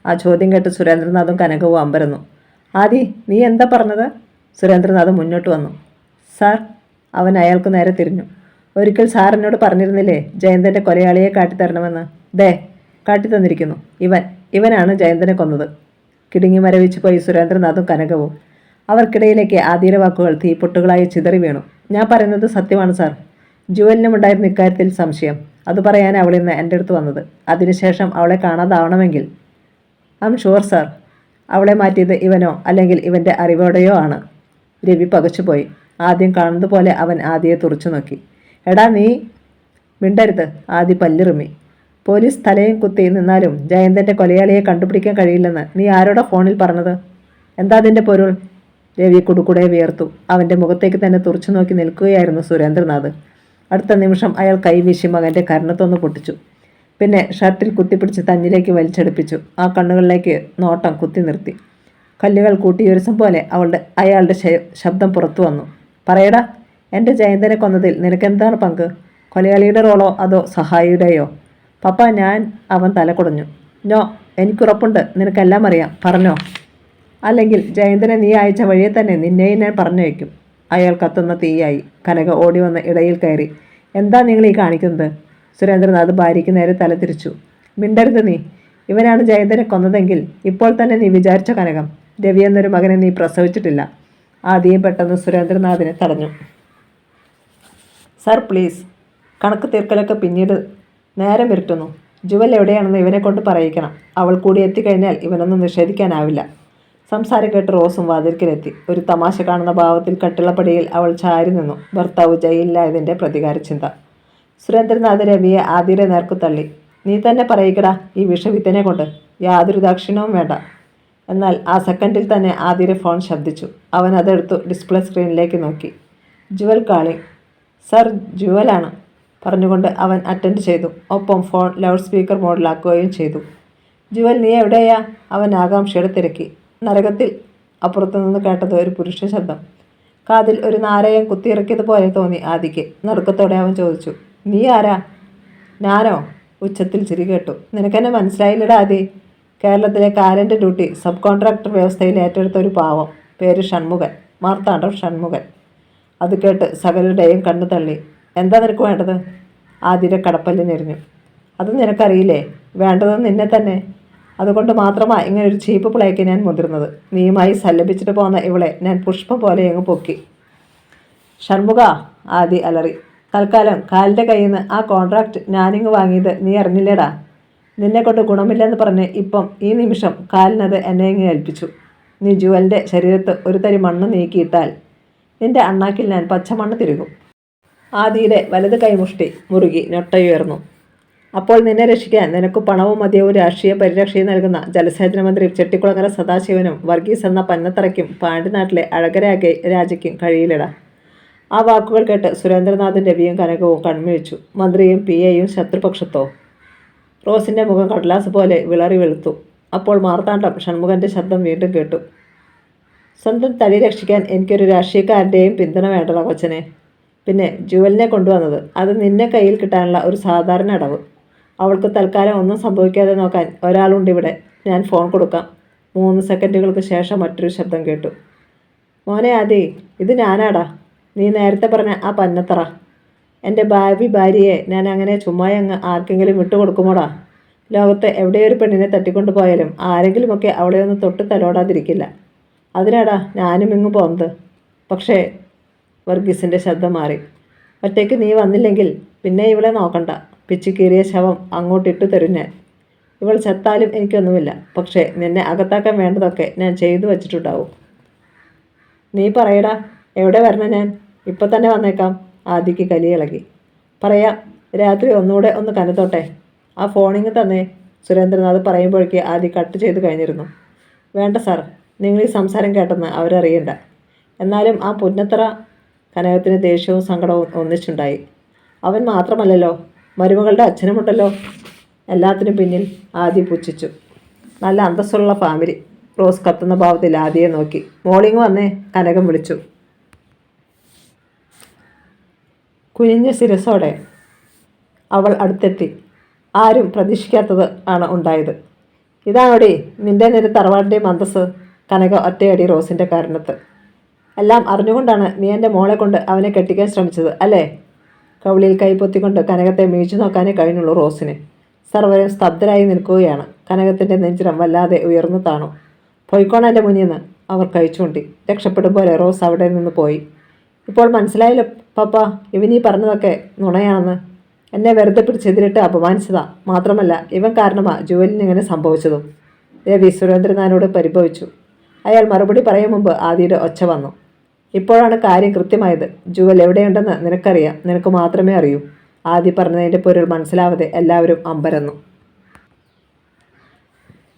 Speaker 1: ആ ചോദ്യം കേട്ട് സുരേന്ദ്രനാഥും കനകവും അമ്പരന്നു. ആദി, നീ എന്താ പറഞ്ഞത്? സുരേന്ദ്രനാഥ് മുന്നോട്ട് വന്നു. സാർ. അവൻ അയാൾക്ക് നേരെ തിരിഞ്ഞു. ഒരിക്കൽ സാർ എന്നോട് പറഞ്ഞിരുന്നില്ലേ ജയന്തൻ്റെ കൊലയാളിയെ കാട്ടിത്തരണമെന്ന്? ദേ, കാട്ടിത്തന്നിരിക്കുന്നു. ഇവനാണ് ജയന്തനെ കൊന്നത്. കിടുങ്ങി മരവിച്ചു പോയി സുരേന്ദ്രനാഥും കനകവും. അവർക്കിടയിലേക്ക് ആദിയുടെ വാക്കുകൾ തീപ്പൊട്ടുകളായി ചിതറി വീണു. ഞാൻ പറയുന്നത് സത്യമാണ് സാർ. ജുവലിനുമുണ്ടായിരുന്ന ഇക്കാര്യത്തിൽ സംശയം. അത് പറയാൻ അവളിന്ന് എൻ്റെ അടുത്ത് വന്നത്. അതിനുശേഷം അവളെ കാണാതാവണമെങ്കിൽ ഐ എം ഷുവർ സാർ അവളെ മാറ്റിയത് ഇവനോ അല്ലെങ്കിൽ ഇവൻ്റെ അറിവോടെയോ ആണ്. രവി പകച്ചുപോയി. ആദ്യം കാണുന്നത് പോലെ അവൻ ആദിയെ തുറച്ചു നോക്കി. എടാ നീ മിണ്ടരുത്. ആദി പല്ലിറുമി. പോലീസ് തലയും കുത്തി നിന്നാലും ജയന്തൻ്റെ കൊലയാളിയെ കണ്ടുപിടിക്കാൻ കഴിയില്ലെന്ന് നീ ആരോടാ ഫോണിൽ പറഞ്ഞത്? എന്താ അതിൻ്റെ പൊരുൾ? രവി കുടുക്കുടെ വിയർത്തു. അവൻ്റെ മുഖത്തേക്ക് തന്നെ തുറച്ചു നോക്കി നിൽക്കുകയായിരുന്നു സുരേന്ദ്രനാഥ്. അടുത്ത നിമിഷം അയാൾ കൈവീശി മകൻ്റെ കരണത്തൊന്ന് പൊട്ടിച്ചു. പിന്നെ ഷർട്ടിൽ കുത്തിപ്പിടിച്ച് തന്നിലേക്ക് വലിച്ചെടുപ്പിച്ചു. ആ കണ്ണുകളിലേക്ക് നോട്ടം കുത്തി നിർത്തി. കല്ലുകൾ കൂട്ടിയൊരുസം പോലെ അയാളുടെ ശബ്ദം പുറത്തു വന്നു. പറയടാ, എൻ്റെ ജയന്തനെ കൊന്നതിൽ നിനക്കെന്താണ് പങ്ക്? കൊലയാളിയുടെ റോളോ അതോ സഹായിയുടെയോ? പപ്പ അവൻ തല കുടഞ്ഞു. നോ, എനിക്കുറപ്പുണ്ട്, നിനക്കെല്ലാം അറിയാം. പറഞ്ഞോ, അല്ലെങ്കിൽ ജയന്തനെ നീ അയച്ച വഴിയെ തന്നെ നിന്നെയും ഞാൻ പറഞ്ഞു വയ്ക്കും. അയാൾ കത്തുന്ന തീയായി. കനക ഓടി വന്ന് ഇടയിൽ കയറി. എന്താ നിങ്ങൾ ഈ കാണിക്കുന്നത്? സുരേന്ദ്രനാഥ് ഭാര്യയ്ക്ക് നേരെ തല തിരിച്ചു. മിണ്ടരുത് നീ. ഇവനാണ് ജയന്തനെ കൊന്നതെങ്കിൽ ഇപ്പോൾ തന്നെ നീ വിചാരിച്ച കനകം, രവി എന്നൊരു മകനെ നീ പ്രസവിച്ചിട്ടില്ല. ആദ്യം പെട്ടെന്ന് സുരേന്ദ്രനാഥിനെ തടഞ്ഞു. സാർ പ്ലീസ്, കണക്ക് തീർക്കലൊക്കെ പിന്നീട്. നേരം ഇരുട്ടുന്നു. ജുവൽ എവിടെയാണെന്ന് ഇവനെ കൊണ്ട് പറയിക്കണം. അവൾ കൂടി എത്തിക്കഴിഞ്ഞാൽ ഇവനൊന്നും നിഷേധിക്കാനാവില്ല. സംസാരം കേട്ട് റോസും വാതിൽക്കിലെത്തി. ഒരു തമാശ കാണുന്ന ഭാവത്തിൽ കട്ടിളപ്പടിയിൽ അവൾ ചാരി നിന്നു. ഭർത്താവ് ജയിലിലായതിൻ്റെ പ്രതികാര ചിന്ത. സുരേന്ദ്രനാഥ് രവിയെ ആദിയുടെ നേർക്കു തള്ളി. നീ തന്നെ പറയിക്കടാ ഈ വിഷവിത്തനെ കൊണ്ട്. യാതൊരു ദാക്ഷിണ്യവും വേണ്ട. എന്നാൽ ആ സെക്കൻഡിൽ തന്നെ ആദിയുടെ ഫോൺ ശബ്ദിച്ചു. അവൻ അതെടുത്തു ഡിസ്പ്ലേ സ്ക്രീനിലേക്ക് നോക്കി. ജുവൽ കാളിംഗ്. സർ, ജുവലാണ് പറഞ്ഞുകൊണ്ട് അവൻ അറ്റൻഡ് ചെയ്തു. ഒപ്പം ഫോൺ ലൗഡ് സ്പീക്കർ മോഡിലാക്കുകയും ചെയ്തു. ജുവൽ, നീ എവിടെയാ? അവൻ ആകാംക്ഷയോടെ തിരക്കി. നരകത്തിൽ. അപ്പുറത്തുനിന്ന് കേട്ടത് ഒരു പുരുഷ ശബ്ദം. കാതിൽ ഒരു നാരയം കുത്തിയിറക്കിയതുപോലെ തോന്നി ആദിക്ക്. നടുക്കത്തോടെ അവൻ ചോദിച്ചു, നീ ആരാ? ഞാനോ? ഉച്ചത്തിൽ ചിരി കേട്ടു. നിനക്കെന്നെ മനസ്സിലായില്ലടാ ആദി. കേരളത്തിലെ കാലൻ്റെ ഡ്യൂട്ടി സബ് കോൺട്രാക്ടർ വ്യവസ്ഥയിൽ ഏറ്റെടുത്ത ഒരു പാവം. പേര് ഷൺമുഖൻ, മാർത്താണ്ഡം ഷൺമുഖൻ. അത് കേട്ട് സകലരുടെയും കണ്ണു തള്ളി. എന്താ നിനക്ക് വേണ്ടത്? ആദിയുടെ കടപ്പല്ലിനെറിഞ്ഞു. അത് നിനക്കറിയില്ലേ? വേണ്ടത് നിന്നെ തന്നെ. അതുകൊണ്ട് മാത്രമാണ് ഇങ്ങനൊരു ചീപ്പ് പ്ലേക്ക് ഞാൻ മുതിർന്നത്. നീയുമായി സല്ലപിച്ചിട്ട് പോന്ന ഇവളെ ഞാൻ പുഷ്പം പോലെ അങ്ങ് പൊക്കി. ഷൺമുഖ, ആദി അലറി. തൽക്കാലം കാലിൻ്റെ കയ്യിൽ നിന്ന് ആ കോൺട്രാക്റ്റ് ഞാനിങ്ങ് വാങ്ങിയത് നീ അറിഞ്ഞില്ലേടാ? നിന്നെ കൊണ്ട് ഗുണമില്ലെന്ന് പറഞ്ഞ് ഇപ്പം ഈ നിമിഷം കാലിനത് എന്നെ ഇങ്ങ് ഏൽപ്പിച്ചു. നീ ജുവലിൻ്റെ ശരീരത്ത് ഒരു തരി മണ്ണ് നീക്കിയിട്ടാൽ നിന്റെ അണ്ണാക്കിൽ ഞാൻ പച്ചമണ്ണ് തിരുകും. ആദിയുടെ വലത് കൈമുഷ്ടി മുറുകി ഞൊട്ടയുയർന്നു. അപ്പോൾ നിന്നെ രക്ഷിക്കാൻ നിനക്ക് പണവും മദ്യവും രാഷ്ട്രീയ പരിരക്ഷയും നൽകുന്ന ജലസേചന മന്ത്രി ചെട്ടിക്കുളങ്ങര സദാശിവനും വർഗീസ് എന്ന പന്നത്തറയ്ക്കും പാണ്ടിനാട്ടിലെ അഴകരാഗെ രാജയ്ക്കും കഴിയില്ലടാ. ആ വാക്കുകൾ കേട്ട് സുരേന്ദ്രനാഥും രവിയും കനകവും കൺമിഴിച്ചു. മന്ത്രിയും പി എയും ശത്രുപക്ഷത്തോ? റോസിൻ്റെ മുഖം കടലാസ് പോലെ വിളറി വെളുത്തു. അപ്പോൾ മാർത്താണ്ഡം ഷൺമുഖൻ്റെ ശബ്ദം വീണ്ടും കേട്ടു. സ്വന്തം തടി രക്ഷിക്കാൻ എനിക്കൊരു രാഷ്ട്രീയക്കാരൻ്റെയും പിന്തുണ വേണ്ടല്ലോ കൊച്ചനെ. പിന്നെ ജുവലിനെ കൊണ്ടുവന്നത് അത് നിന്നെ കയ്യിൽ കിട്ടാനുള്ള ഒരു സാധാരണ അടവ്. അവൾക്ക് തൽക്കാലം ഒന്നും സംഭവിക്കാതെ നോക്കാൻ ഒരാളുണ്ട് ഇവിടെ. ഞാൻ ഫോൺ കൊടുക്കാം. 3 സെക്കൻഡുകൾക്ക് ശേഷം മറ്റൊരു ശബ്ദം കേട്ടു. മോനെ ആദി, ഇത് ഞാനാടാ. നീ നേരത്തെ പറഞ്ഞ ആ പന്നത്തറ. എൻ്റെ ഭാര്യയെ ഞാൻ അങ്ങനെ ചുമ്മാ അങ്ങ് ആർക്കെങ്കിലും വിട്ടുകൊടുക്കുമോടാ? ലോകത്ത് എവിടെയൊരു പെണ്ണിനെ തട്ടിക്കൊണ്ടു പോയാലും ആരെങ്കിലുമൊക്കെ അവളെ ഒന്ന് തൊട്ട് തലോടാതിരിക്കില്ല. അതിനാടാ ഞാനും ഇങ്ങ് പോകുന്നത്. പക്ഷേ വർഗീസിൻ്റെ ശബ്ദം മാറി. ഒറ്റയ്ക്ക് നീ വന്നില്ലെങ്കിൽ പിന്നെ ഇവളെ നോക്കണ്ട. പിച്ചിക്കീറിയ ശവം അങ്ങോട്ടിട്ടു തരും ഞാൻ. ഇവൾ ചത്താലും എനിക്കൊന്നുമില്ല. പക്ഷേ നിന്നെ അകത്താക്കാൻ വേണ്ടതൊക്കെ ഞാൻ ചെയ്തു വച്ചിട്ടുണ്ടാവും. നീ പറയടാ, എവിടെ വരണം ഞാൻ? ഇപ്പം തന്നെ വന്നേക്കാം. ആദിക്ക് കലിയിളകി. പറയാം, രാത്രി ഒന്നുകൂടെ ഒന്ന് കനത്തോട്ടെ. ആ ഫോണിങ് തന്നേ. സുരേന്ദ്രനാഥ് പറയുമ്പോഴേക്ക് ആദി കട്ട് ചെയ്ത് കഴിഞ്ഞിരുന്നു. വേണ്ട സാർ, നിങ്ങൾ ഈ സംസാരം കേട്ടെന്ന് അവരറിയണ്ട. എന്നാലും ആ പുന്നത്തറ. കനകത്തിന് ദേഷ്യവും സങ്കടവും ഒന്നിച്ചുണ്ടായി. അവൻ മാത്രമല്ലല്ലോ, മരുമകളുടെ അച്ഛനുമുണ്ടല്ലോ എല്ലാത്തിനും പിന്നിൽ. ആദി പുച്ഛിച്ചു. നല്ല അന്തസ്സുള്ള ഫാമിലി. റോസ് കത്തുന്ന ഭാവത്തിൽ ആദിയെ നോക്കി. മോളിങ് വന്നേ, കനകം വിളിച്ചു. കുനിഞ്ഞ ശിരസോടെ അവൾ അടുത്തെത്തി. ആരും പ്രതീക്ഷിക്കാത്തത് ആണ് ഉണ്ടായത്. ഇതാണോടി നിന്റെ നിന്റെ തറവാടിൻ്റെ അന്തസ്? കനക ഒറ്റയടി റോസിൻ്റെ കാരണത്ത്. എല്ലാം അറിഞ്ഞുകൊണ്ടാണ് നീ എൻ്റെ മോളെ കൊണ്ട് അവനെ കെട്ടിക്കാൻ ശ്രമിച്ചത് അല്ലേ? കവിളിൽ കൈപ്പൊത്തിക്കൊണ്ട് കനകത്തെ മീഴ്ച്ചു നോക്കാനേ കഴിഞ്ഞുള്ളൂ റോസിന്. സർവരും സ്തബ്ധരായി നിൽക്കുകയാണ്. കനകത്തിൻ്റെ നെഞ്ചിരം വല്ലാതെ ഉയർന്നു താണു. പോയിക്കോണം എൻ്റെ മുന്നിൽ നിന്ന് അവർ കഴിച്ചുകൊണ്ടി. രക്ഷപ്പെടും പോലെ റോസ് അവിടെ നിന്ന് പോയി. ഇപ്പോൾ മനസ്സിലായല്ലോ പപ്പ, ഇവനീ പറഞ്ഞതൊക്കെ നുണയാണെന്ന്. എന്നെ വെറുതെ പിടിച്ചെതിരിട്ട് അപമാനിച്ചതാ. മാത്രമല്ല ഇവൻ കാരണമാ ജുവലിന് ഇങ്ങനെ സംഭവിച്ചതും. രവി സുരേന്ദ്രനാഥനോട് പരിഭവിച്ചു. അയാൾ മറുപടി പറയും മുമ്പ് ആദിയുടെ ഒച്ച വന്നു. ഇപ്പോഴാണ് കാര്യം കൃത്യമായത്. ജുവൽ എവിടെയുണ്ടെന്ന് നിനക്കറിയാം, നിനക്ക് മാത്രമേ അറിയൂ. ആദി പറഞ്ഞതിൻ്റെ പൊരുൾ മനസ്സിലാവാതെ എല്ലാവരും അമ്പരന്നു.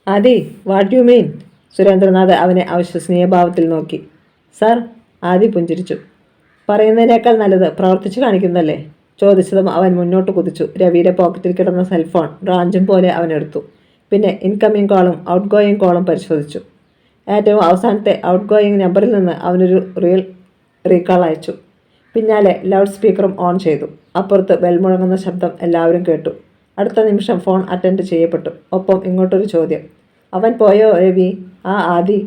Speaker 1: ആദി, വാട്ട് യു മീൻ? സുരേന്ദ്രനാഥ് അവനെ അവിശ്വസനീയ ഭാവത്തിൽ നോക്കി. സാർ, ആദി പുഞ്ചിരിച്ചു. പറയുന്നതിനേക്കാൾ നല്ലത് പ്രവർത്തിച്ചു കാണിക്കുന്നതല്ലേ? ചോദിച്ചതും അവൻ മുന്നോട്ട് കുതിച്ചു. രവിയുടെ പോക്കറ്റിൽ കിടന്ന സെൽഫോൺ റാഞ്ചും പോലെ അവൻ എടുത്തു. പിന്നെ ഇൻകമ്മിങ് കോളും ഔട്ട് ഗോയിങ് കോളും പരിശോധിച്ചു. ഏറ്റവും അവസാനത്തെ ഔട്ട് ഗോയിങ് നമ്പറിൽ നിന്ന് അവനൊരു റീകാൾ അയച്ചു. പിന്നാലെ ലൗഡ് സ്പീക്കറും ഓൺ ചെയ്തു. അപ്പുറത്ത് ബെൽ മുഴങ്ങുന്ന ശബ്ദം എല്ലാവരും കേട്ടു. അടുത്ത നിമിഷം ഫോൺ അറ്റൻഡ് ചെയ്യപ്പെട്ടു. ഒപ്പം ഇങ്ങോട്ടൊരു ചോദ്യം. അവൻ പോയോ രവി? ആ ആദി.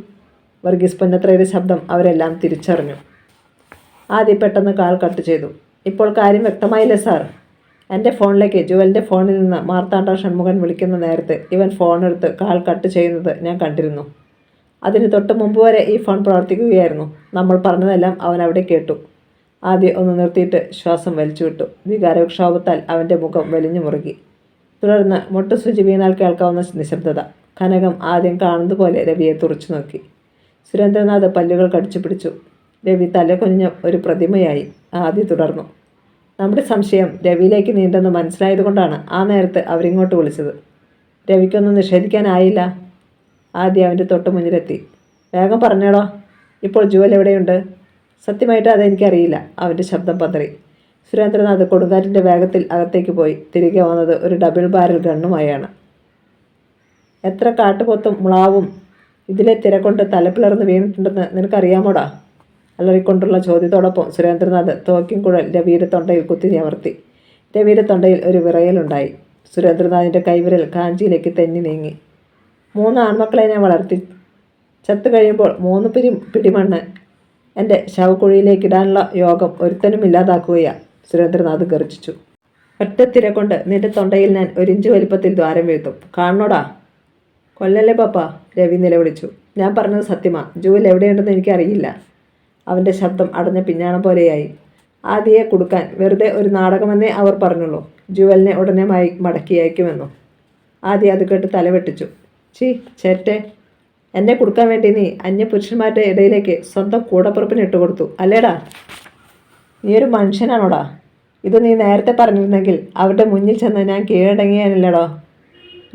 Speaker 1: വർഗീസ് പുന്നത്രയുടെ ശബ്ദം അവരെല്ലാം തിരിച്ചറിഞ്ഞു. ആദി പെട്ടെന്ന് കാൾ കട്ട് ചെയ്തു. ഇപ്പോൾ കാര്യം വ്യക്തമായില്ലേ സാർ? എൻ്റെ ഫോണിലേക്ക് ജുവലിൻ്റെ ഫോണിൽ നിന്ന് മാർത്താണ്ഡ ഷൺമുഖൻ വിളിക്കുന്ന നേരത്തെ ഇവൻ ഫോണെടുത്ത് കാൾ കട്ട് ചെയ്യുന്നത് ഞാൻ കണ്ടിരുന്നു. അതിന് തൊട്ട് മുമ്പ് വരെ ഈ ഫോൺ പ്രവർത്തിക്കുകയായിരുന്നു. നമ്മൾ പറഞ്ഞതെല്ലാം അവൻ അവിടെ കേട്ടു. ആദ്യം ഒന്ന് നിർത്തിയിട്ട് ശ്വാസം വലിച്ചുവിട്ടു. വികാരക്ഷോഭത്താൽ അവൻ്റെ മുഖം വലിഞ്ഞു മുറുകി. തുടർന്ന് മുട്ടുസൂചി വീണാൽ കേൾക്കാവുന്ന നിശബ്ദത. കനകം ആദ്യം കാണുന്നത് പോലെ രവിയെ തുറച്ചു നോക്കി. സുരേന്ദ്രനാഥ് പല്ലുകൾ കടിച്ചു പിടിച്ചു. രവി തലകുനിഞ്ഞ ഒരു പ്രതിമയായി. ആദ്യം തുടർന്നു. നമ്മുടെ സംശയം രവിയിലേക്ക് നീണ്ടെന്ന് മനസ്സിലായതുകൊണ്ടാണ് ആ നേരത്ത് അവരിങ്ങോട്ട് വിളിച്ചത്. രവിക്കൊന്നും നിഷേധിക്കാനായില്ല. ആദ്യം അവൻ്റെ തൊട്ട് മുന്നിലെത്തി. വേഗം പറഞ്ഞേടോ, ഇപ്പോൾ ജുവൽ എവിടെയുണ്ട്? സത്യമായിട്ട് അതെനിക്കറിയില്ല. അവൻ്റെ ശബ്ദം പതറി. സുരേന്ദ്രനാഥ് കൊടുങ്കാറ്റിൻ്റെ വേഗത്തിൽ അകത്തേക്ക് പോയി. തിരികെ വന്നത് ഒരു ഡബിൾ ബാരൽ ഗണ്ണുമായാണ്. എത്ര കാട്ടുപോത്തും മുളാവും ഇതിലെ തിരക്കൊണ്ട് തലപ്പിളർന്ന് വീണിട്ടുണ്ടെന്ന് നിനക്കറിയാമോടാ? അലറിക്കൊണ്ടുള്ള ചോദ്യത്തോടൊപ്പം സുരേന്ദ്രനാഥ് തോക്കിൻ കുഴൽ രവിയുടെ തൊണ്ടയിൽ കുത്തി അമർത്തി. രവിയുടെ തൊണ്ടയിൽ ഒരു വിറയലുണ്ടായി. സുരേന്ദ്രനാഥിൻ്റെ കൈവിരൽ കാഞ്ചിയിലേക്ക് തെന്നി നീങ്ങി. 3 ആൺമക്കളെ ഞാൻ വളർത്തി. ചത്തു കഴിയുമ്പോൾ 3 പിടിമണ്ണ് എൻ്റെ ശവക്കുഴിയിലേക്ക് ഇടാനുള്ള യോഗം ഒരുത്തനും ഇല്ലാതാക്കുകയാ. സുരേന്ദ്രനാഥ് ഗർജിച്ചു. ഒറ്റത്തിര കൊണ്ട് നിന്റെ തൊണ്ടയിൽ ഞാൻ 1 ഇഞ്ച് വലിപ്പത്തിൽ ദ്വാരം വീഴ്ത്തും. കാണണോടാ? കൊല്ലല്ലേ പപ്പ, രവി നിലവിളിച്ചു. ഞാൻ പറഞ്ഞത് സത്യമാ. ജുവൽ എവിടെയുണ്ടെന്ന് എനിക്കറിയില്ല. അവൻ്റെ ശബ്ദം അടഞ്ഞ പിഞ്ഞാണം പോലെയായി. ആദിയെ കൊടുക്കാൻ വെറുതെ ഒരു നാടകമെന്നേ അവർ പറഞ്ഞുള്ളൂ. ജുവലിനെ ഉടനെ മടക്കി അയക്കുമെന്നോ? ആദി അത് കേട്ട് തലവെട്ടിച്ചു. ചേറ്റെ, എന്നെ കൊടുക്കാൻ വേണ്ടി നീ അന്യപുരുഷന്മാരുടെ ഇടയിലേക്ക് സ്വന്തം കൂടപ്പുറപ്പിന് ഇട്ടുകൊടുത്തു അല്ലേടാ? നീ ഒരു മനുഷ്യനാണോടാ? ഇത് നീ നേരത്തെ പറഞ്ഞിരുന്നെങ്കിൽ അവരുടെ മുന്നിൽ ചെന്ന് ഞാൻ കീഴടങ്ങിയാനില്ലടോ.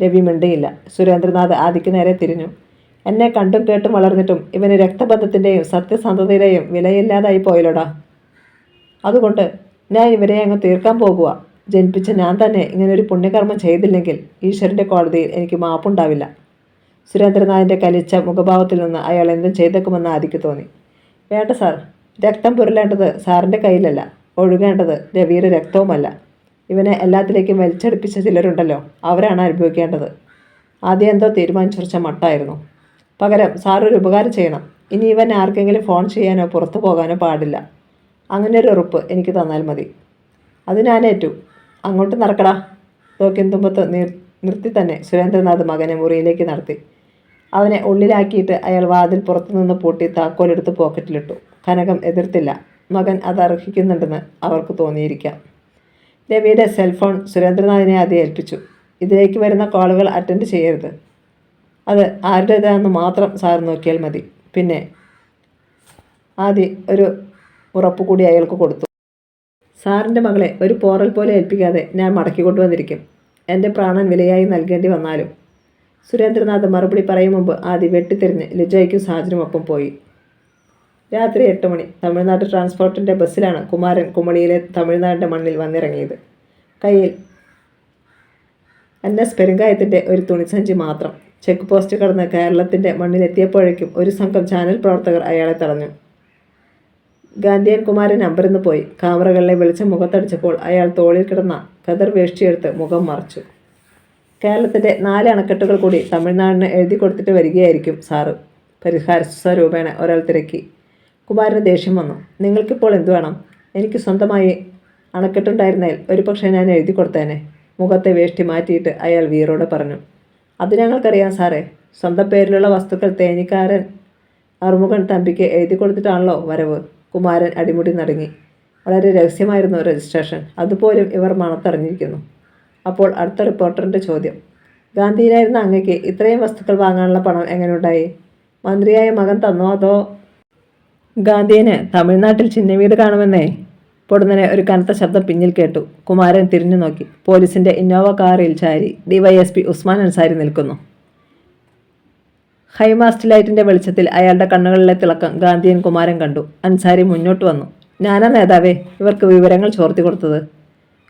Speaker 1: രവി മിണ്ടിയില്ല. സുരേന്ദ്രനാഥ് ആദിക്ക് നേരെ തിരിഞ്ഞു. എന്നെ കണ്ടും കേട്ടും വളർന്നിട്ടും ഇവന് രക്തബന്ധത്തിൻ്റെയും സത്യസന്ധതയുടെയും വിലയില്ലാതായി പോയല്ലോടാ. അതുകൊണ്ട് ഞാൻ ഇവരെ അങ്ങ് തീർക്കാൻ പോകുക. ജനിപ്പിച്ച ഞാൻ തന്നെ ഇങ്ങനൊരു പുണ്യകർമ്മം ചെയ്തില്ലെങ്കിൽ ഈശ്വരൻ്റെ കോടതിയിൽ എനിക്ക് മാപ്പുണ്ടാവില്ല. സുരേന്ദ്രനാഥിൻ്റെ കലിച്ച മുഖഭാവത്തിൽ നിന്ന് അയാൾ എന്തും ചെയ്തേക്കുമെന്ന് ആദിക്ക് തോന്നി. വേണ്ട സാർ, രക്തം പുരളേണ്ടത് സാറിൻ്റെ കയ്യിലല്ല. ഒഴുകേണ്ടത് രവിയുടെ രക്തവുമല്ല. ഇവനെ എല്ലാത്തിലേക്കും വലിച്ചടുപ്പിച്ച ചിലരുണ്ടല്ലോ, അവരാണ് അനുഭവിക്കേണ്ടത്. ആദ്യം എന്തോ തീരുമാനിച്ചുറച്ച മട്ടായിരുന്നു. പകരം സാറൊരു ഉപകാരം ചെയ്യണം. ഇനി ഇവൻ ആർക്കെങ്കിലും ഫോൺ ചെയ്യാനോ പുറത്തു പോകാനോ പാടില്ല. അങ്ങനെ ഒരു ഉറപ്പ് എനിക്ക് തന്നാൽ മതി. അത് ഞാനേറ്റു. അങ്ങോട്ട് നടക്കടാ. തോക്കിൻ തുമ്പത്ത് നിർത്തി തന്നെ സുരേന്ദ്രനാഥ് മകനെ മുറിയിലേക്ക് നടത്തി. അവനെ ഉള്ളിലാക്കിയിട്ട് അയാൾ വാതിൽ പുറത്തുനിന്ന് പൂട്ടി താക്കോലെടുത്ത് പോക്കറ്റിലിട്ടു. കനകം എതിർത്തില്ല. മകൻ അത് അർഹിക്കുന്നുണ്ടെന്ന് അവർക്ക് തോന്നിയിരിക്കാം. രവിയുടെ സെൽഫോൺ സുരേന്ദ്രനാഥിനെ ആദ്യം ഏൽപ്പിച്ചു. ഇതിലേക്ക് വരുന്ന കോളുകൾ അറ്റൻഡ് ചെയ്യരുത്. അത് ആരുടേതാണെന്ന് മാത്രം സാർ നോക്കിയാൽ മതി. പിന്നെ ആദ്യം ഒരു ഉറപ്പ് കൂടി അയാൾക്ക് കൊടുത്തു. സാറിൻ്റെ മകളെ ഒരു പോറൽ പോലെ ഏൽപ്പിക്കാതെ ഞാൻ മടക്കി കൊണ്ടുവന്നിരിക്കും, എൻ്റെ പ്രാണൻ വിലയായി നൽകേണ്ടി വന്നാലും. സുരേന്ദ്രനാഥ് മറുപടി പറയും മുമ്പ് ആദ്യം വെട്ടിത്തിരിഞ്ഞ് ലിജോയ്ക്കും സാജനുമൊപ്പം പോയി. രാത്രി 8 മണി. തമിഴ്നാട് ട്രാൻസ്പോർട്ടിൻ്റെ ബസ്സിലാണ് കുമാരൻ കുമളിയിലെ തമിഴ്നാടിൻ്റെ മണ്ണിൽ വന്നിറങ്ങിയത്. കയ്യിൽ NS പെരുങ്കായത്തിൻ്റെ ഒരു തുണിസഞ്ചി മാത്രം. ചെക്ക് പോസ്റ്റ് കടന്ന് കേരളത്തിൻ്റെ മണ്ണിലെത്തിയപ്പോഴേക്കും ഒരു സംഘം ചാനൽ പ്രവർത്തകർ അയാളെ തടഞ്ഞു. ഗാന്ധിയൻ കുമാരൻ അമ്പരന്ന് പോയി. ക്യാമറകളിലെ വെളിച്ചം മുഖത്തടിച്ചപ്പോൾ അയാൾ തോളിൽ കിടന്ന കതർ വേഷ്ടിയെടുത്ത് മുഖം മറച്ചു. കേരളത്തിൻ്റെ 4 അണക്കെട്ടുകൾ കൂടി തമിഴ്നാടിന് എഴുതി കൊടുത്തിട്ട് വരികയായിരിക്കും സാറ്, പരിഹാസരൂപേണ ഒരാൾ തിരക്കി. കുമാരന് ദേഷ്യം വന്നു. നിങ്ങൾക്കിപ്പോൾ എന്തു വേണം? എനിക്ക് സ്വന്തമായി അണക്കെട്ടുണ്ടായിരുന്നേൽ ഒരു പക്ഷേ ഞാൻ എഴുതി കൊടുത്തേനെ. മുഖത്തെ വേഷ്ടി മാറ്റിയിട്ട് അയാൾ വീറോടെ പറഞ്ഞു. അത് ഞങ്ങൾക്കറിയാം സാറേ. സ്വന്തം പേരിലുള്ള വസ്തുക്കൾ തേനിക്കാരൻ അറുമുഖൻ തമ്പിക്ക് എഴുതി കൊടുത്തിട്ടാണല്ലോ വരവ്. കുമാരൻ അടിമുടി നടുങ്ങി. വളരെ രഹസ്യമായിരുന്നു രജിസ്ട്രേഷൻ. അതുപോലും ഇവർ മണത്തറിഞ്ഞിരിക്കുന്നു. അപ്പോൾ അടുത്ത റിപ്പോർട്ടറിൻ്റെ ചോദ്യം: ഗാന്ധിയിലായിരുന്ന അങ്ങയ്ക്ക് ഇത്രയും വസ്തുക്കൾ വാങ്ങാനുള്ള പണം എങ്ങനെയുണ്ടായി? മന്ത്രിയായ മകൻ തന്നോ അതോ? ഗാന്ധിയന് തമിഴ്നാട്ടിൽ ചിഹ്നവീട് കാണുമെന്നേ. പൊടുന്നനെ ഒരു കനത്ത ശബ്ദം പിന്നിൽ കേട്ടു. കുമാരൻ തിരിഞ്ഞു നോക്കി. പോലീസിന്റെ ഇന്നോവ കാറിൽ ചാരി ഡിവൈഎസ്പി ഉസ്മാൻ അൻസാരി നിൽക്കുന്നു. ഹൈമാസ്റ്റ് ലൈറ്റിന്റെ വെളിച്ചത്തിൽ അയാളുടെ കണ്ണുകളിലെ തിളക്കം ഗാന്ധിയൻ കുമാരൻ കണ്ടു. അൻസാരി മുന്നോട്ട് വന്നു. ഞാനാ നേതാവേ ഇവർക്ക് വിവരങ്ങൾ ചോർത്തി കൊടുത്തത്.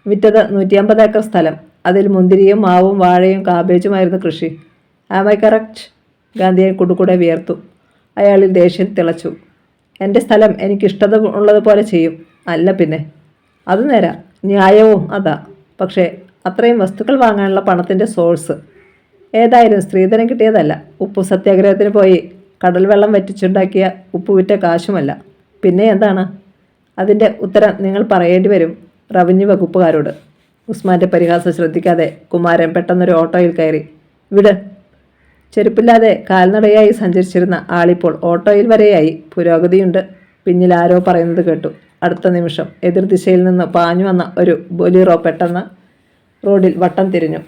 Speaker 1: വിറ്റത് 150 ഏക്കർ സ്ഥലം. അതിൽ മുന്തിരിയും മാവും വാഴയും കാബേജുമായിരുന്നു കൃഷി. Am I correct? ഗാന്ധിയൻ കുടുകൂടെ വിയർത്തു. അയാളിൽ ദേഷ്യം തിളച്ചു. എൻ്റെ സ്ഥലം എനിക്കിഷ്ടത ഉള്ളതുപോലെ ചെയ്യും. അല്ല പിന്നെ. അത് നേരാ, ന്യായവും അതാ. പക്ഷേ അത്രയും വസ്തുക്കൾ വാങ്ങാനുള്ള പണത്തിൻ്റെ സോഴ്സ് ഏതായാലും സ്ത്രീധനം കിട്ടിയതല്ല. ഉപ്പു സത്യാഗ്രഹത്തിന് പോയി കടൽ വെള്ളം വറ്റിച്ചുണ്ടാക്കിയ ഉപ്പ് വിറ്റ കാശുമല്ല. പിന്നെ എന്താണ്? അതിൻ്റെ ഉത്തരം നിങ്ങൾ പറയേണ്ടി വരും റവന്യൂ വകുപ്പുകാരോട്. ഉസ്മാൻ്റെ പരിഹാസം ശ്രദ്ധിക്കാതെ കുമാരൻ പെട്ടെന്നൊരു ഓട്ടോയിൽ കയറി. വിട്. ചെരുപ്പില്ലാതെ കാൽനടയായി സഞ്ചരിച്ചിരുന്ന ആളിപ്പോൾ ഓട്ടോയിൽ വരെയായി. പുരോഗതിയുണ്ട്. പിന്നിൽ ആരോ പറയുന്നത് കേട്ടു. അടുത്ത നിമിഷം എതിർദിശയിൽ നിന്ന് പാഞ്ഞു വന്ന ഒരു ബൊലീറോ പെട്ടെന്ന് റോഡിൽ വട്ടം തിരിഞ്ഞു.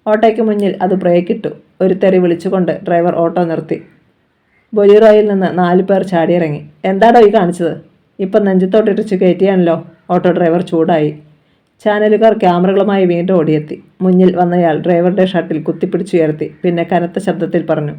Speaker 1: ഓട്ടോയ്ക്ക് മുന്നിൽ അത് ബ്രേക്കിട്ടു. ഒരു തെറി വിളിച്ചുകൊണ്ട് ഡ്രൈവർ ഓട്ടോ നിർത്തി. ബൊലീറോയിൽ നിന്ന് 4 പേർ ചാടിയിറങ്ങി. എന്താടോ ഈ കാണിച്ചത്? ഇപ്പം നെഞ്ചത്തോട്ടിടിച്ച് കയറ്റിയാണല്ലോ. ഓട്ടോ ഡ്രൈവർ ചൂടായി. ചാനലുകാർ ക്യാമറകളുമായി വീണ്ടും ഓടിയെത്തി. മുന്നിൽ വന്നയാൾ ഡ്രൈവറുടെ ഷർട്ടിൽ കുത്തിപ്പിടിച്ചുയർത്തി. പിന്നെ കനത്ത ശബ്ദത്തിൽ പറഞ്ഞു: